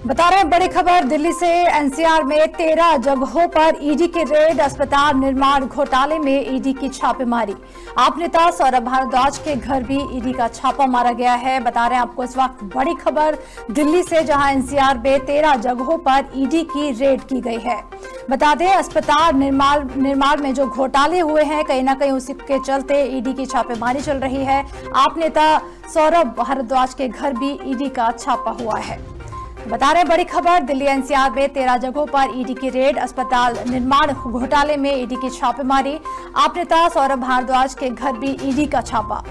बता रहे हैं बड़ी खबर दिल्ली से। एनसीआर में 13 जगहों पर ईडी की रेड, अस्पताल निर्माण घोटाले में ईडी की छापेमारी। आप नेता सौरभ भारद्वाज के घर भी ईडी का छापा मारा गया है। बता रहे हैं आपको इस वक्त बड़ी खबर दिल्ली से, जहां एनसीआर में 13 जगहों पर ईडी की रेड की गई है। बता दें, अस्पताल निर्माण में जो घोटाले हुए हैं, कहीं ना कहीं उसी के चलते ईडी की छापेमारी चल रही है। आप नेता सौरभ भारद्वाज के घर भी ईडी का छापा हुआ है। बता रहे बड़ी खबर दिल्ली एनसीआर में 13 जगहों पर ईडी की रेड, अस्पताल निर्माण घोटाले में ईडी की छापेमारी। आप नेता सौरभ भारद्वाज के घर भी ईडी का छापा।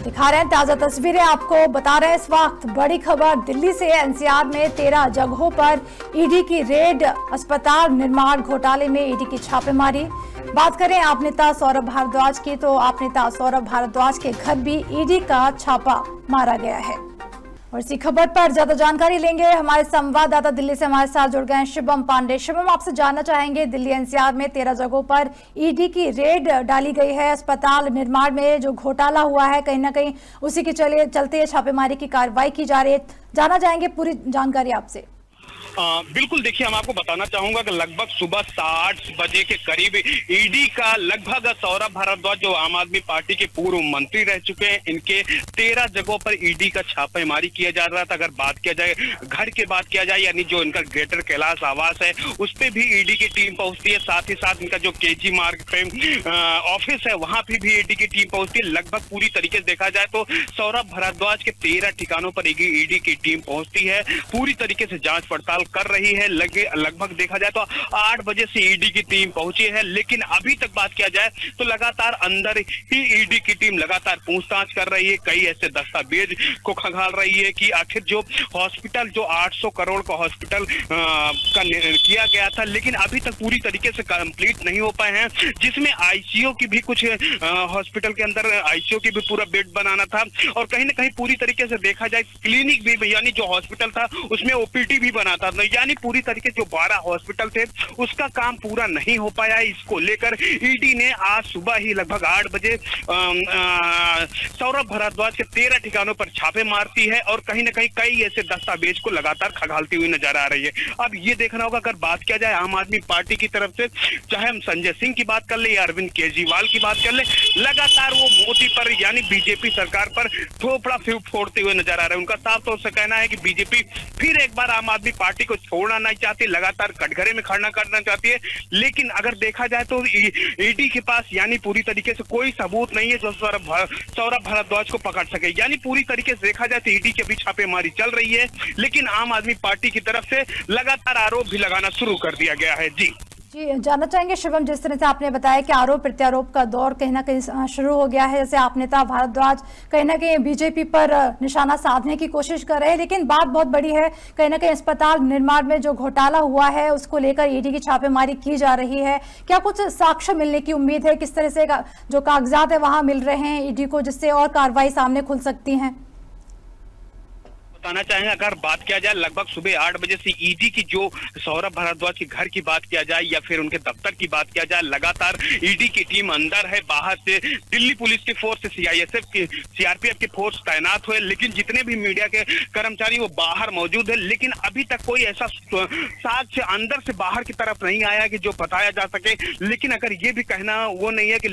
दिखा रहे हैं ताजा तस्वीरें आपको। बता रहे हैं इस वक्त बड़ी खबर दिल्ली से। एनसीआर में 13 जगहों पर ईडी की रेड, अस्पताल निर्माण घोटाले में ईडी की छापेमारी। बात करें आप नेता सौरभ भारद्वाज की, तो आप नेता सौरभ भारद्वाज के घर भी ईडी का छापा मारा गया है। और इसी खबर पर ज्यादा जानकारी लेंगे, हमारे संवाददाता दिल्ली से हमारे साथ जुड़ गए हैं शुभम पांडे। शुभम, आपसे जानना चाहेंगे, दिल्ली एनसीआर में 13 जगहों पर ईडी की रेड डाली गई है, अस्पताल निर्माण में जो घोटाला हुआ है, कहीं ना कहीं उसी के चलते छापेमारी की कार्रवाई की जा रही है। जानना चाहेंगे पूरी जानकारी आपसे। बिल्कुल, देखिए, हम आपको बताना चाहूंगा कि लगभग सुबह 7 बजे के करीब ईडी का लगभग सौरभ भारद्वाज, जो आम आदमी पार्टी के पूर्व मंत्री रह चुके हैं, इनके 13 जगहों पर ईडी का छापेमारी किया जा रहा था। अगर बात किया जाए घर की बात किया जाए, यानी जो इनका ग्रेटर कैलाश आवास है, उस पे भी ईडी की टीम पहुंचती है। साथ ही साथ इनका जो केजी मार्ग पे ऑफिस है, वहां पे भी ईडी की टीम पहुंचती है। लगभग पूरी तरीके से देखा जाए तो सौरभ भारद्वाज के 13 ठिकानों पर ईडी की टीम पहुंचती है, पूरी तरीके से जांच पड़ताल कर रही है। लगभग देखा जाए तो 8 बजे से ईडी की टीम पहुंची है, लेकिन अभी तक बात किया जाए तो लगातार अंदर ही ईडी की टीम लगातार पूछताछ कर रही है। कई ऐसे दस्तावेज को खंगाल रही है कि आखिर जो हॉस्पिटल, जो 800 करोड़ का हॉस्पिटल का किया गया था, लेकिन अभी तक पूरी तरीके से कंप्लीट नहीं हो पाए हैं, जिसमें आईसीयू की भी कुछ हॉस्पिटल के अंदर आईसीयू की भी पूरा बेड बनाना था, और कहीं ना कहीं पूरी तरीके से देखा जाए क्लिनिक भी, यानी जो हॉस्पिटल था उसमें ओपीडी भी बनाता था, यानी पूरी तरीके जो 12 हॉस्पिटल थे उसका काम पूरा नहीं हो पाया है। इसको लेकर ईडी ने आज सुबह ही लगभग 8 बजे सौरभ भारद्वाज के 13 ठिकानों पर छापे मारती है, और कहीं ना कहीं कई ऐसे दस्तावेज को लगातार खंगालती हुई नजर आ रही है। अब ये देखना होगा, अगर बात किया जाए आम आदमी पार्टी की तरफ से, चाहे हम संजय सिंह की बात कर ले या अरविंद केजरीवाल की बात कर ले, लगातार वो मोदी पर यानी बीजेपी सरकार पर थोपड़ा फोड़ते हुए नजर आ रहे हैं। उनका साफ तौर से कहना है कि बीजेपी फिर एक बार आम आदमी पार्टी को छोड़ना नहीं चाहती, लगातार कटघरे में खड़ा करना चाहती है। लेकिन अगर देखा जाए तो ईडी के पास यानी पूरी तरीके से कोई सबूत नहीं है जो सौरभ भारद्वाज को पकड़ सके। यानी पूरी तरीके से देखा जाए तो ईडी की भी छापेमारी चल रही है, लेकिन आम आदमी पार्टी की तरफ से लगातार आरोप भी लगाना शुरू कर दिया गया है। जी जानना चाहेंगे शुभम, जिस तरह से आपने बताया कि आरोप प्रत्यारोप का दौर कहीं ना कहीं शुरू हो गया है, जैसे आप नेता भारद्वाज कहीं ना कहीं बीजेपी पर निशाना साधने की कोशिश कर रहे हैं, लेकिन बात बहुत बड़ी है, कहीं ना कहीं अस्पताल निर्माण में जो घोटाला हुआ है उसको लेकर ईडी की छापेमारी की जा रही है। क्या कुछ साक्ष्य मिलने की उम्मीद है? किस तरह से जो कागजात है वहां मिल रहे हैं ईडी को, जिससे और कार्रवाई सामने खुल सकती है? बताना चाहेंगे, अगर बात किया जाए लगभग सुबह 8 बजे से ईडी की जो सौरभ भारद्वाज के घर की बात किया जाए या फिर उनके दफ्तर की बात किया जाए, लगातार ईडी की टीम अंदर है। बाहर से दिल्ली पुलिस की फोर्स, सीआईएसएफ की, सीआरपीएफ की फोर्स तैनात हुए, लेकिन जितने भी मीडिया के कर्मचारी वो बाहर मौजूद है। लेकिन अभी तक कोई ऐसा साक्ष्य अंदर से बाहर की तरफ नहीं आया कि जो बताया जा सके। लेकिन अगर ये भी कहना वो नहीं है कि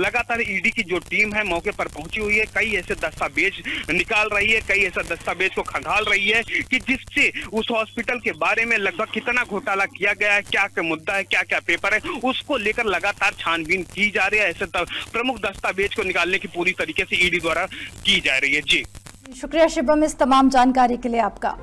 लगातार ईडी की जो टीम है मौके पर पहुंची हुई है, कई ऐसे दस्तावेज निकाल रही है, कई ऐसा दस्तावेज खंगाल रही है कि जिससे उस हॉस्पिटल के बारे में लगभग कितना घोटाला किया गया है, क्या क्या मुद्दा है, क्या क्या पेपर है, उसको लेकर लगातार छानबीन की जा रही है। ऐसे प्रमुख दस्तावेज को निकालने की पूरी तरीके से ईडी द्वारा की जा रही है। जी शुक्रिया शुभम, इस तमाम जानकारी के लिए आपका।